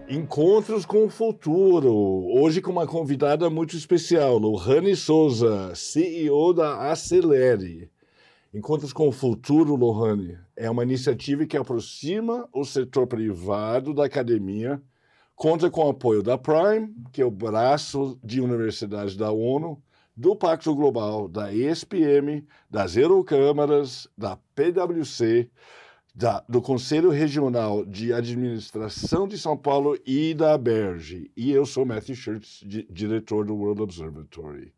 Encontros com o futuro. Hoje com uma convidada muito especial, Lohane Souza, CEO da Acelere. Encontros com o futuro, Lohane, é uma iniciativa que aproxima o setor privado da academia, conta com o apoio da Prime, que é o braço de universidades da ONU, do Pacto Global, da ESPM, das Eurocâmaras, da PwC, do Conselho Regional de Administração de São Paulo e da ABERJ. E eu sou Matthew Schurtz, diretor do World Observatory.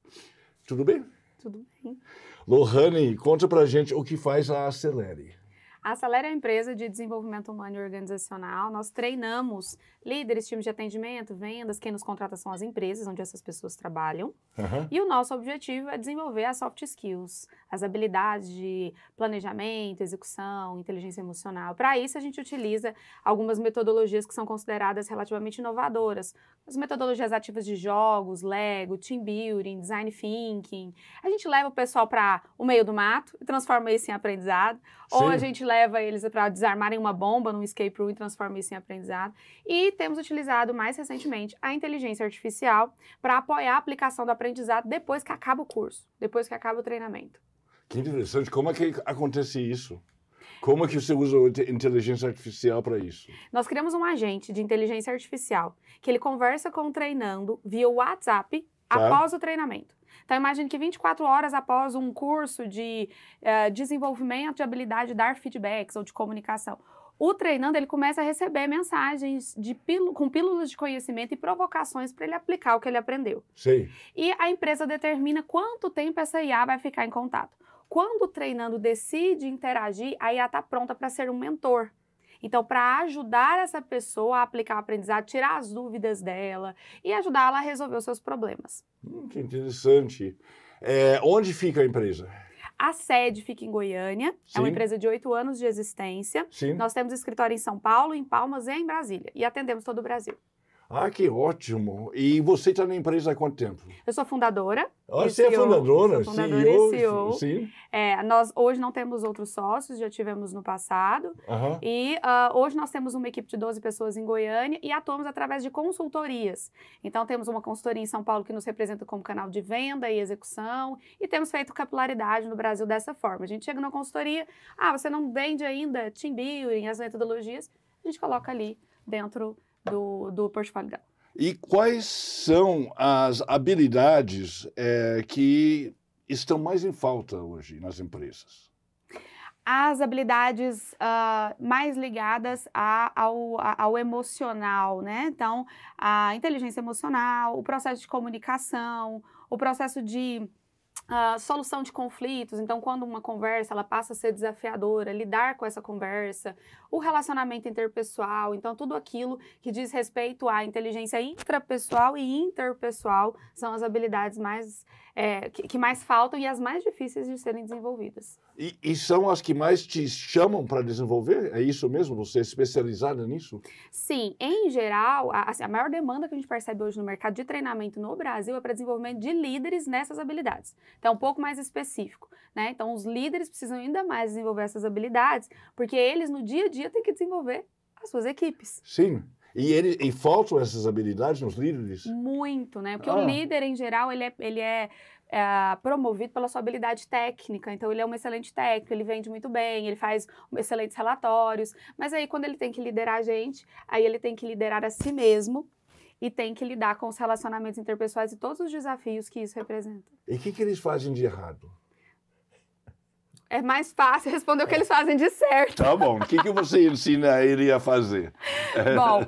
Tudo bem? Tudo bem. Lohane, conta pra gente o que faz a Acelere. A Acelere é a empresa de desenvolvimento humano e organizacional. Nós treinamos líderes, times de atendimento, vendas. Quem nos contrata são as empresas onde essas pessoas trabalham. E o nosso objetivo é desenvolver as soft skills, as habilidades de planejamento, execução, inteligência emocional. Para isso, a gente utiliza algumas metodologias que são consideradas relativamente inovadoras. As metodologias ativas de jogos, Lego, Team Building, Design Thinking. A gente leva o pessoal para o meio do mato e transforma isso em aprendizado. Sim. Ou a gente leva eles para desarmarem uma bomba num escape room e transforma isso em aprendizado. E temos utilizado mais recentemente a inteligência artificial para apoiar a aplicação do aprendizado depois que acaba o curso, depois que acaba o treinamento. Que interessante. Como é que acontece isso? Como é que você usa a inteligência artificial para isso? Nós criamos um agente de inteligência artificial que ele conversa com o treinando via WhatsApp após o treinamento. Então, imagine que 24 horas após um curso de desenvolvimento de habilidade de dar feedbacks ou de comunicação, o treinando ele começa a receber mensagens com pílulas de conhecimento e provocações para ele aplicar o que ele aprendeu. Sim. E a empresa determina quanto tempo essa IA vai ficar em contato. Quando o treinando decide interagir, a IA está pronta para ser um mentor. Então, para ajudar essa pessoa a aplicar o aprendizado, tirar as dúvidas dela e ajudá-la a resolver os seus problemas. Que interessante. Onde fica a empresa? A sede fica em Goiânia, é uma empresa de 8 anos de existência. Sim. Nós temos escritório em São Paulo, em Palmas e em Brasília. E atendemos todo o Brasil. Ah, que ótimo. E você está na empresa há quanto tempo? Eu sou fundadora. Você é fundadora? Sou fundadora e CEO. Sim. Nós hoje não temos outros sócios, já tivemos no passado. E hoje nós temos uma equipe de 12 pessoas em Goiânia e atuamos através de consultorias. Então temos uma consultoria em São Paulo que nos representa como canal de venda e execução e temos feito capilaridade no Brasil dessa forma. A gente chega na consultoria, você não vende ainda Team Building, as metodologias, a gente coloca ali dentro do portfólio dela. E quais são as habilidades que estão mais em falta hoje nas empresas? As habilidades mais ligadas ao emocional, né? Então, a inteligência emocional, o processo de comunicação, o processo de solução de conflitos. Então, quando uma conversa ela passa a ser desafiadora, lidar com essa conversa, o relacionamento interpessoal, então tudo aquilo que diz respeito à inteligência intrapessoal e interpessoal são as habilidades que mais faltam e as mais difíceis de serem desenvolvidas. E são as que mais te chamam para desenvolver? É isso mesmo? Você é especializada nisso? Sim, em geral, a maior demanda que a gente percebe hoje no mercado de treinamento no Brasil é para desenvolvimento de líderes nessas habilidades. Então, é um pouco mais específico, né? Então, os líderes precisam ainda mais desenvolver essas habilidades, porque eles, no dia a dia, têm que desenvolver as suas equipes. Sim. E faltam essas habilidades nos líderes? Muito, né? Porque o líder, em geral, ele é promovido pela sua habilidade técnica. Então, ele é um excelente técnico, ele vende muito bem, ele faz excelentes relatórios. Mas aí, quando ele tem que liderar a gente, aí ele tem que liderar a si mesmo e tem que lidar com os relacionamentos interpessoais e todos os desafios que isso representa. E o que eles fazem de errado? É mais fácil responder o que eles fazem de certo. Tá bom. O que você ensina ele a fazer? Bom,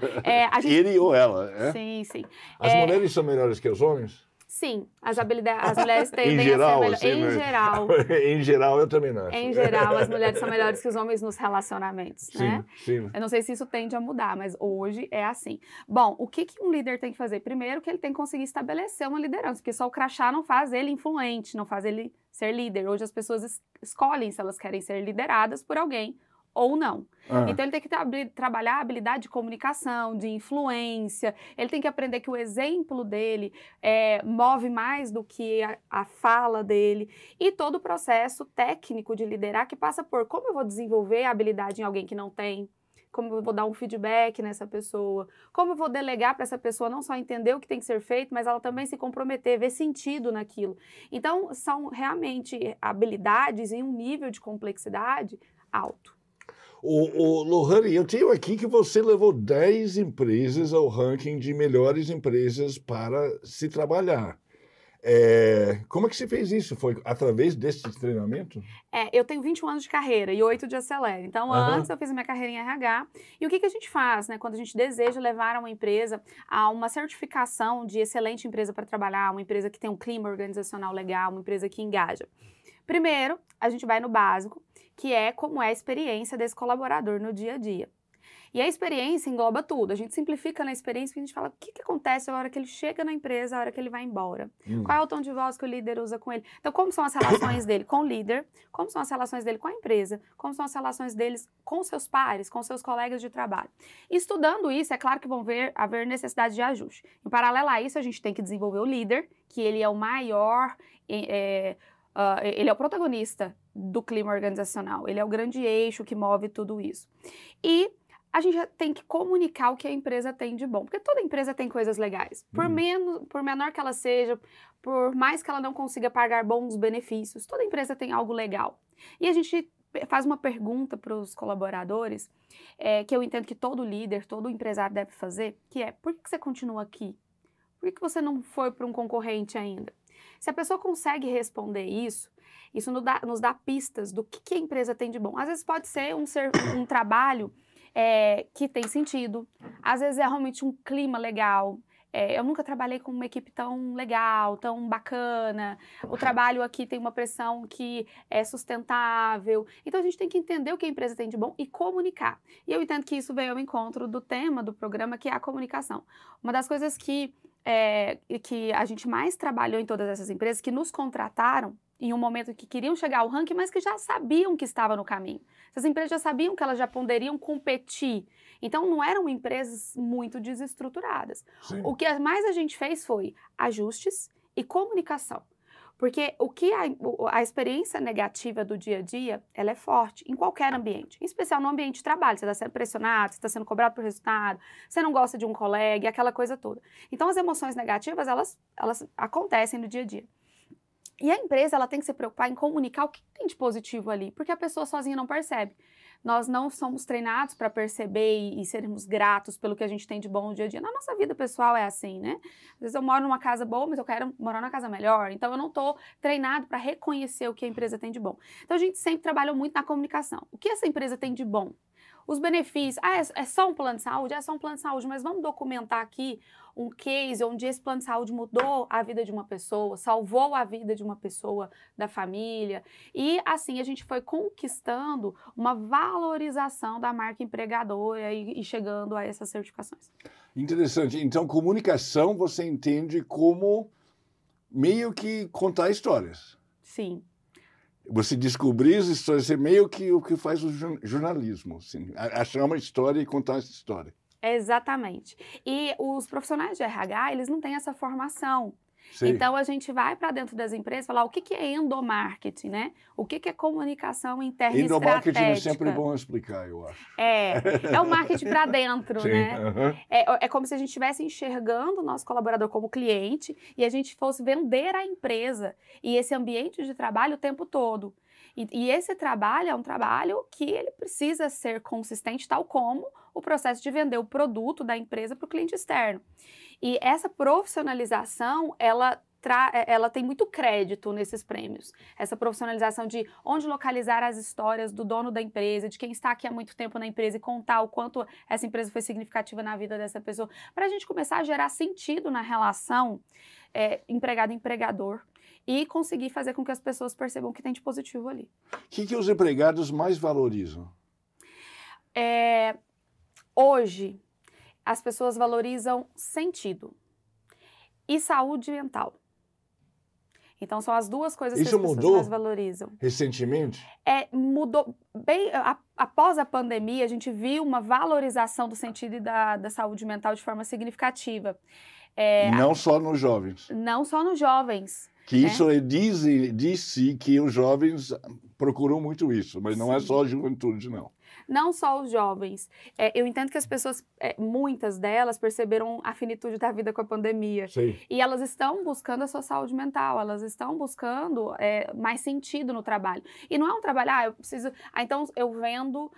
a gente... Ele ou ela, Sim, sim. As mulheres são melhores que os homens? Sim, as mulheres tendem a ser melhores. Em geral. Em geral, eu também não acho. Em geral, as mulheres são melhores que os homens nos relacionamentos, né? Sim. Eu não sei se isso tende a mudar, mas hoje é assim. Bom, o que um líder tem que fazer? Primeiro, que ele tem que conseguir estabelecer uma liderança, porque só o crachá não faz ele influente, não faz ele ser líder. Hoje as pessoas escolhem se elas querem ser lideradas por alguém ou não. Então ele tem que trabalhar a habilidade de comunicação, de influência, ele tem que aprender que o exemplo dele move mais do que a fala dele e todo o processo técnico de liderar que passa por como eu vou desenvolver a habilidade em alguém que não tem, como eu vou dar um feedback nessa pessoa, como eu vou delegar para essa pessoa não só entender o que tem que ser feito, mas ela também se comprometer, ver sentido naquilo. Então, são realmente habilidades em um nível de complexidade alto. Lohane, eu tenho aqui que você levou 10 empresas ao ranking de melhores empresas para se trabalhar. Como é que você fez isso? Foi através desse treinamento? Eu tenho 21 anos de carreira e 8 de Acelere. Então, antes eu fiz a minha carreira em RH. E o que a gente faz, né? Quando a gente deseja levar uma empresa a uma certificação de excelente empresa para trabalhar, uma empresa que tem um clima organizacional legal, uma empresa que engaja. Primeiro, a gente vai no básico, que é como é a experiência desse colaborador no dia a dia. E a experiência engloba tudo. A gente simplifica na experiência porque a gente fala o que acontece na hora que ele chega na empresa, a hora que ele vai embora. Qual é o tom de voz que o líder usa com ele. Então, como são as relações dele com o líder, como são as relações dele com a empresa, como são as relações deles com seus pares, com seus colegas de trabalho. E estudando isso, é claro que vão haver necessidade de ajuste. Em paralelo a isso, a gente tem que desenvolver o líder, que ele é o maior... ele é o protagonista do clima organizacional, ele é o grande eixo que move tudo isso. E a gente já tem que comunicar o que a empresa tem de bom, porque toda empresa tem coisas legais, por menor que ela seja, por mais que ela não consiga pagar bons benefícios, toda empresa tem algo legal. E a gente faz uma pergunta para os colaboradores, que eu entendo que todo líder, todo empresário deve fazer, que é, por que você continua aqui? Por que você não foi para um concorrente ainda? Se a pessoa consegue responder isso nos dá pistas do que a empresa tem de bom. Às vezes pode ser um trabalho que tem sentido, às vezes é realmente um clima legal. Eu nunca trabalhei com uma equipe tão legal, tão bacana. O trabalho aqui tem uma pressão que é sustentável. Então, a gente tem que entender o que a empresa tem de bom e comunicar. E eu entendo que isso veio ao encontro do tema do programa, que é a comunicação. Uma das coisas que a gente mais trabalhou em todas essas empresas, que nos contrataram em um momento que queriam chegar ao ranking, mas que já sabiam que estava no caminho. Essas empresas já sabiam que elas já poderiam competir. Então, não eram empresas muito desestruturadas. Sim. O que mais a gente fez foi ajustes e comunicação. Porque a experiência negativa do dia a dia, ela é forte em qualquer ambiente, em especial no ambiente de trabalho. Você está sendo pressionado, você está sendo cobrado por resultado, você não gosta de um colega, aquela coisa toda. Então, as emoções negativas, elas acontecem no dia a dia. E a empresa, ela tem que se preocupar em comunicar o que tem de positivo ali, porque a pessoa sozinha não percebe. Nós não somos treinados para perceber e sermos gratos pelo que a gente tem de bom no dia a dia. Na nossa vida pessoal é assim, né? Às vezes eu moro numa casa boa, mas eu quero morar numa casa melhor. Então, eu não estou treinado para reconhecer o que a empresa tem de bom. Então, a gente sempre trabalhou muito na comunicação. O que essa empresa tem de bom? Os benefícios, é só um plano de saúde? É só um plano de saúde, mas vamos documentar aqui um case onde esse plano de saúde mudou a vida de uma pessoa, salvou a vida de uma pessoa, da família. E assim a gente foi conquistando uma valorização da marca empregadora e chegando a essas certificações. Interessante. Então, comunicação você entende como meio que contar histórias. Sim. Você descobrir as histórias, é meio que o que faz o jornalismo, assim, achar uma história e contar essa história. Exatamente. E os profissionais de RH, eles não têm essa formação. Sim. Então, a gente vai para dentro das empresas falar o que é endomarketing, né? O que é comunicação interna e estratégica. Endomarketing é sempre bom explicar, eu acho. É o marketing para dentro, sim, né? Uhum. É como se a gente estivesse enxergando o nosso colaborador como cliente e a gente fosse vender a empresa e esse ambiente de trabalho o tempo todo. E esse trabalho é um trabalho que ele precisa ser consistente, tal como o processo de vender o produto da empresa para o cliente externo. E essa profissionalização, ela tem muito crédito nesses prêmios. Essa profissionalização de onde localizar as histórias do dono da empresa, de quem está aqui há muito tempo na empresa e contar o quanto essa empresa foi significativa na vida dessa pessoa, para a gente começar a gerar sentido na relação empregado-empregador e conseguir fazer com que as pessoas percebam o que tem de positivo ali. O que os empregados mais valorizam? Hoje, as pessoas valorizam sentido e saúde mental. Então, são as duas coisas que as pessoas mais valorizam. Recentemente? Mudou bem. Após a pandemia, a gente viu uma valorização do sentido e da saúde mental de forma significativa. Não só nos jovens. Não só nos jovens. Que isso disse que os jovens procuram muito isso, mas não é só a juventude, não. Não só os jovens. Eu entendo que as pessoas, muitas delas, perceberam a finitude da vida com a pandemia. Sim. E elas estão buscando a sua saúde mental, elas estão buscando mais sentido no trabalho. E não é um trabalho, eu preciso... então eu vendo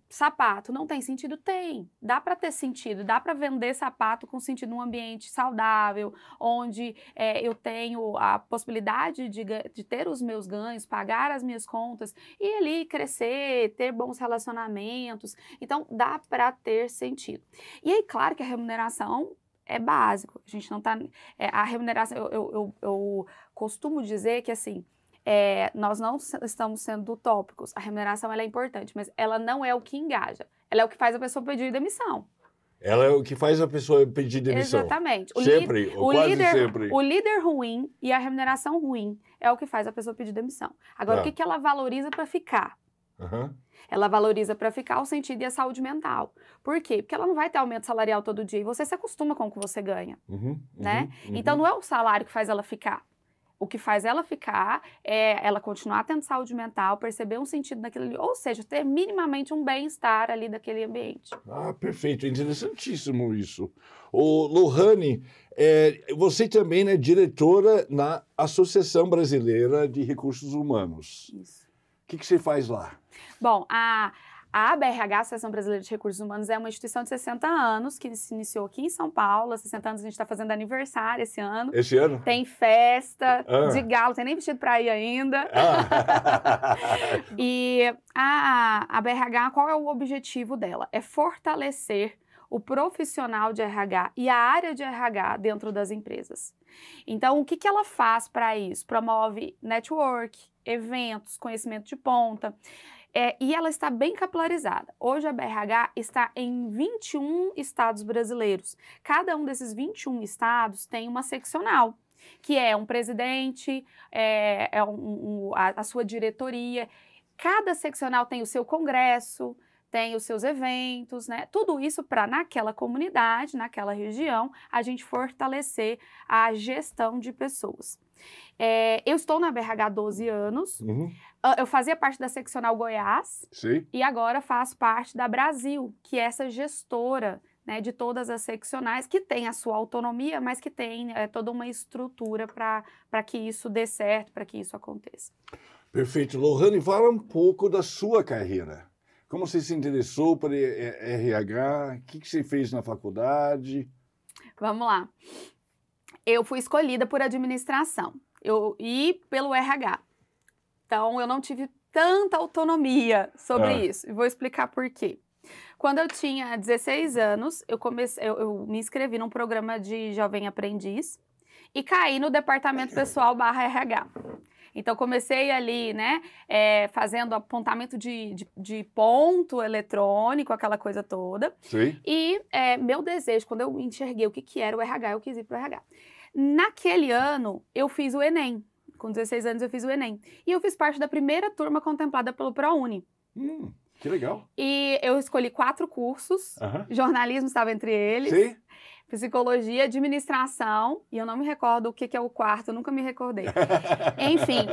sapato. Não tem sentido? Tem. Dá para ter sentido, dá para vender sapato com sentido num ambiente saudável, onde eu tenho a possibilidade de ter os meus ganhos, pagar as minhas contas e ali crescer, ter bons relacionamentos. Então, dá para ter sentido. E aí, claro que a remuneração é básico. A gente não tá... a remuneração, eu costumo dizer que, assim, nós não estamos sendo utópicos. A remuneração ela é importante, mas ela não é o que engaja. Ela é o que faz a pessoa pedir demissão. Ela é o que faz a pessoa pedir demissão. Exatamente. Sempre, ou quase sempre. O líder ruim e a remuneração ruim é o que faz a pessoa pedir demissão. Agora, o que ela valoriza para ficar? Ela valoriza para ficar o sentido e a saúde mental. Por quê? Porque ela não vai ter aumento salarial todo dia e você se acostuma com o que você ganha. Né? Então, não é o salário que faz ela ficar. O que faz ela ficar é ela continuar tendo saúde mental, perceber um sentido naquilo ali, ou seja, ter minimamente um bem-estar ali daquele ambiente. Ah, perfeito. Interessantíssimo isso. Ô, Lohane, você também é diretora na Associação Brasileira de Recursos Humanos. Isso. O que você faz lá? Bom, a ABRH, Associação Brasileira de Recursos Humanos, é uma instituição de 60 anos, que se iniciou aqui em São Paulo. Há 60 anos a gente está fazendo aniversário esse ano. Esse ano? Tem festa de galo, tem nem vestido para ir ainda. E a ABRH, qual é o objetivo dela? É fortalecer o profissional de RH e a área de RH dentro das empresas. Então, o que ela faz para isso? Promove network, eventos, conhecimento de ponta. E ela está bem capilarizada. Hoje a BRH está em 21 estados brasileiros. Cada um desses 21 estados tem uma seccional, que é um presidente, a sua diretoria. Cada seccional tem o seu congresso, tem os seus eventos, né? Tudo isso para, naquela comunidade, naquela região, a gente fortalecer a gestão de pessoas. Eu estou na BRH há 12 anos. Eu fazia parte da seccional Goiás. Sim. E agora faço parte da Brasil, que é essa gestora, né, de todas as seccionais, que tem a sua autonomia, mas que tem toda uma estrutura para que isso dê certo, para que isso aconteça. Perfeito. Lohane, fala um pouco da sua carreira. Como você se interessou por RH? O que você fez na faculdade? Vamos lá. Eu fui escolhida por administração e pelo RH. Então, eu não tive tanta autonomia sobre isso. E vou explicar por quê. Quando eu tinha 16 anos, eu me inscrevi num programa de jovem aprendiz e caí no departamento pessoal /RH. Então, comecei ali, né, fazendo apontamento de ponto eletrônico, aquela coisa toda. Sim. E meu desejo, quando eu enxerguei o que era o RH, eu quis ir para o RH. Naquele ano, eu fiz o Enem. Com 16 anos, eu fiz o Enem. E eu fiz parte da primeira turma contemplada pelo ProUni. Que legal. E eu escolhi 4 cursos. Jornalismo estava entre eles. Sim. Psicologia, administração, e eu não me recordo o que é o quarto, eu nunca me recordei. Enfim,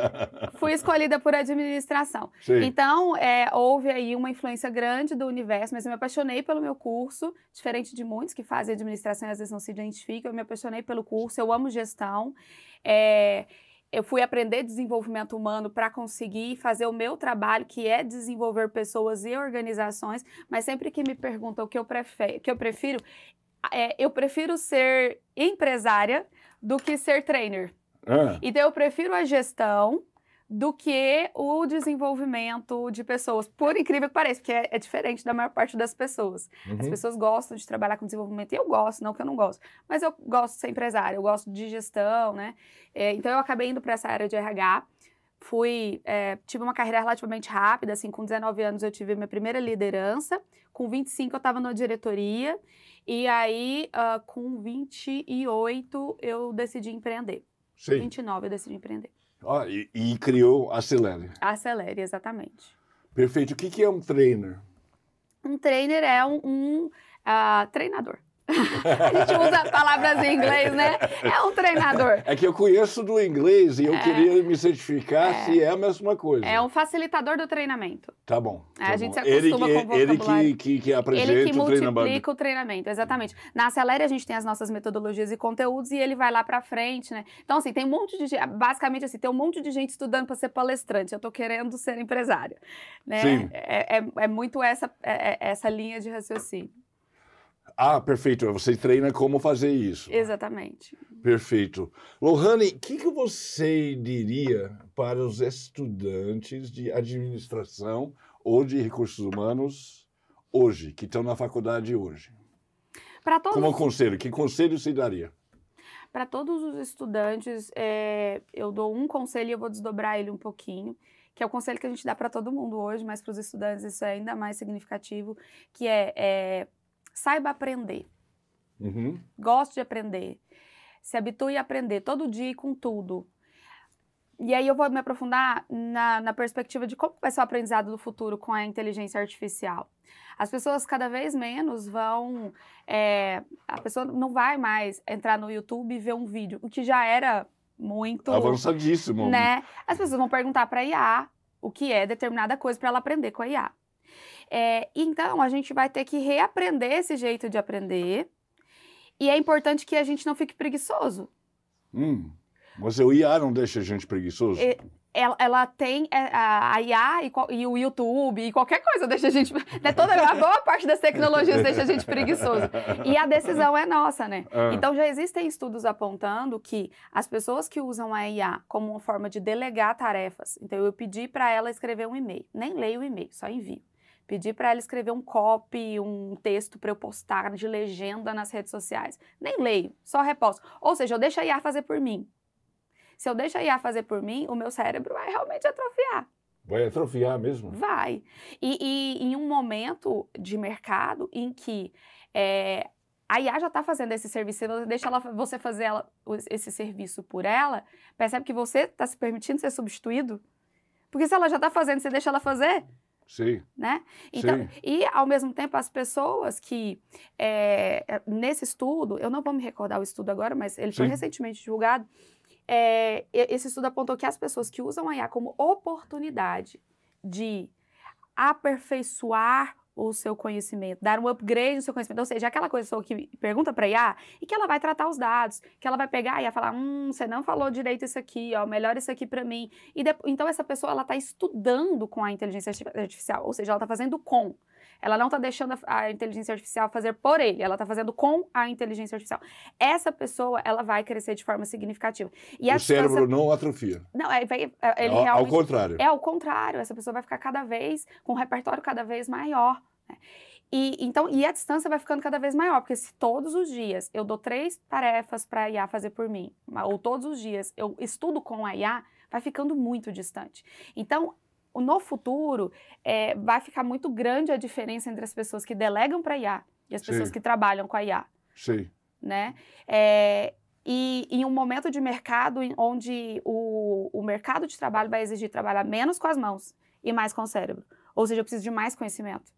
fui escolhida por administração. Sim. Então, houve aí uma influência grande do universo, mas eu me apaixonei pelo meu curso, diferente de muitos que fazem administração e às vezes não se identificam, eu me apaixonei pelo curso, eu amo gestão. Eu fui aprender desenvolvimento humano para conseguir fazer o meu trabalho, que é desenvolver pessoas e organizações, mas sempre que me perguntam o que eu prefiro, eu prefiro ser empresária do que ser trainer. Então, eu prefiro a gestão do que o desenvolvimento de pessoas. Por incrível que pareça, porque é diferente da maior parte das pessoas. As pessoas gostam de trabalhar com desenvolvimento, e eu gosto, não que eu não gosto. Mas eu gosto de ser empresária, eu gosto de gestão, né? Então, eu acabei indo para essa área de RH. Tive uma carreira relativamente rápida, assim, com 19 anos eu tive minha primeira liderança, com 25 eu estava na diretoria, e aí com 28 eu decidi empreender. Sim. 29 eu decidi empreender. E criou a Acelere. Acelere, exatamente. Perfeito. O que é um trainer? Um trainer é um treinador. A gente usa palavras em inglês, né? É um treinador. É que eu conheço do inglês e eu queria me certificar se é a mesma coisa. É um facilitador do treinamento. Tá bom. A gente se acostuma com o vocabulário. Ele que apresenta ele que o treinamento. multiplica o treinamento, exatamente. Na Acelere a gente tem as nossas metodologias e conteúdos e ele vai lá pra frente, né? Então, assim, tem um monte de gente, basicamente assim, tem um monte de gente estudando para ser palestrante. Eu tô querendo ser empresária, né? Sim. É muito essa linha de raciocínio. Ah, perfeito. Você treina como fazer isso. Exatamente. Perfeito. Lohane, o que você diria para os estudantes de administração ou de recursos humanos hoje, que estão na faculdade hoje? Para todos... Como conselho, que conselho você daria? Para todos os estudantes, eu dou um conselho e eu vou desdobrar ele um pouquinho, que é o conselho que a gente dá para todo mundo hoje, mas para os estudantes isso é ainda mais significativo, que saiba aprender. Uhum. Goste de aprender. Se habitue a aprender todo dia e com tudo. E aí eu vou me aprofundar na perspectiva de como vai ser o aprendizado do futuro com a inteligência artificial. As pessoas cada vez menos vão... a pessoa não vai mais entrar no YouTube e ver um vídeo, o que já era muito... avançadíssimo. Né? As pessoas vão perguntar para a IA o que é determinada coisa para ela aprender com a IA. Então, a gente vai ter que reaprender esse jeito de aprender e é importante que a gente não fique preguiçoso. Mas o IA não deixa a gente preguiçoso? Ela tem a IA e o YouTube e qualquer coisa deixa a gente... A boa parte das tecnologias deixa a gente preguiçoso. E a decisão é nossa, né? Então já existem estudos apontando que as pessoas que usam a IA como uma forma de delegar tarefas, então eu pedi para ela escrever um e-mail, nem leio o e-mail, só envio. Pedi para ela escrever um copy, um texto para eu postar de legenda nas redes sociais. Nem leio, só reposto. Ou seja, eu deixo a IA fazer por mim. Se eu deixo a IA fazer por mim, o meu cérebro vai realmente atrofiar. Vai atrofiar mesmo? Vai. E em um momento de mercado em que a IA já está fazendo esse serviço, você deixa você fazer esse serviço por ela, percebe que você está se permitindo ser substituído? Porque se ela já está fazendo, você deixa ela fazer? Sim. Né? Então, sim. E, ao mesmo tempo, as pessoas que, nesse estudo, eu não vou me recordar o estudo agora, mas ele foi recentemente divulgado, esse estudo apontou que as pessoas que usam a IA como oportunidade de aperfeiçoar o seu conhecimento, dar um upgrade no seu conhecimento, ou seja, aquela pessoa que pergunta para a IA e que ela vai tratar os dados, que ela vai pegar e ia falar, você não falou direito isso aqui, ó, melhora isso aqui para mim. Então essa pessoa, ela está estudando com a inteligência artificial, ou seja, ela está fazendo com. Ela não está deixando a inteligência artificial fazer por ele, ela está fazendo com a inteligência artificial. Essa pessoa, ela vai crescer de forma significativa. E o cérebro não atrofia. Não, ele realmente... Ao contrário. É ao contrário, essa pessoa vai ficar cada vez, com um repertório cada vez maior. Né? E a distância vai ficando cada vez maior, porque se todos os dias eu dou 3 tarefas para a IA fazer por mim, ou todos os dias eu estudo com a IA, vai ficando muito distante. Então, no futuro, vai ficar muito grande a diferença entre as pessoas que delegam para a IA e as pessoas que trabalham com a IA. Sim. Né? E em um momento de mercado onde o mercado de trabalho vai exigir trabalhar menos com as mãos e mais com o cérebro. Ou seja, eu preciso de mais conhecimento.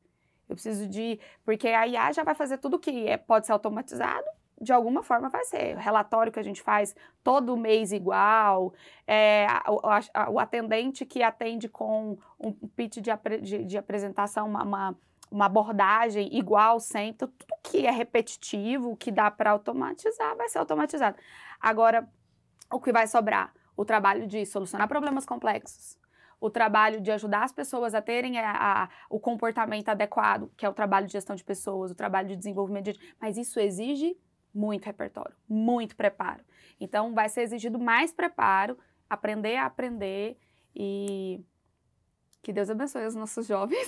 Eu preciso porque a IA já vai fazer tudo que pode ser automatizado, de alguma forma vai ser. O relatório que a gente faz todo mês igual, o atendente que atende com um pitch de apresentação, uma abordagem igual sempre, tudo que é repetitivo, que dá para automatizar, vai ser automatizado. Agora, o que vai sobrar? O trabalho de solucionar problemas complexos, o trabalho de ajudar as pessoas a terem o comportamento adequado, que é o trabalho de gestão de pessoas, o trabalho de desenvolvimento mas isso exige muito repertório, muito preparo. Então, vai ser exigido mais preparo, aprender a aprender e que Deus abençoe os nossos jovens.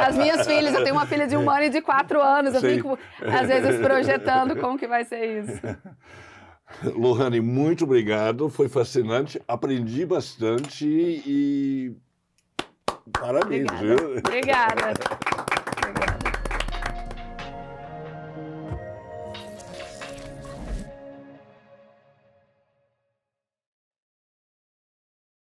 As minhas filhas, eu tenho uma filha de 1 ano e de 4 anos, eu fico, às vezes, projetando como que vai ser isso. Lohane, muito obrigado, foi fascinante, aprendi bastante e parabéns. Obrigada. Obrigada.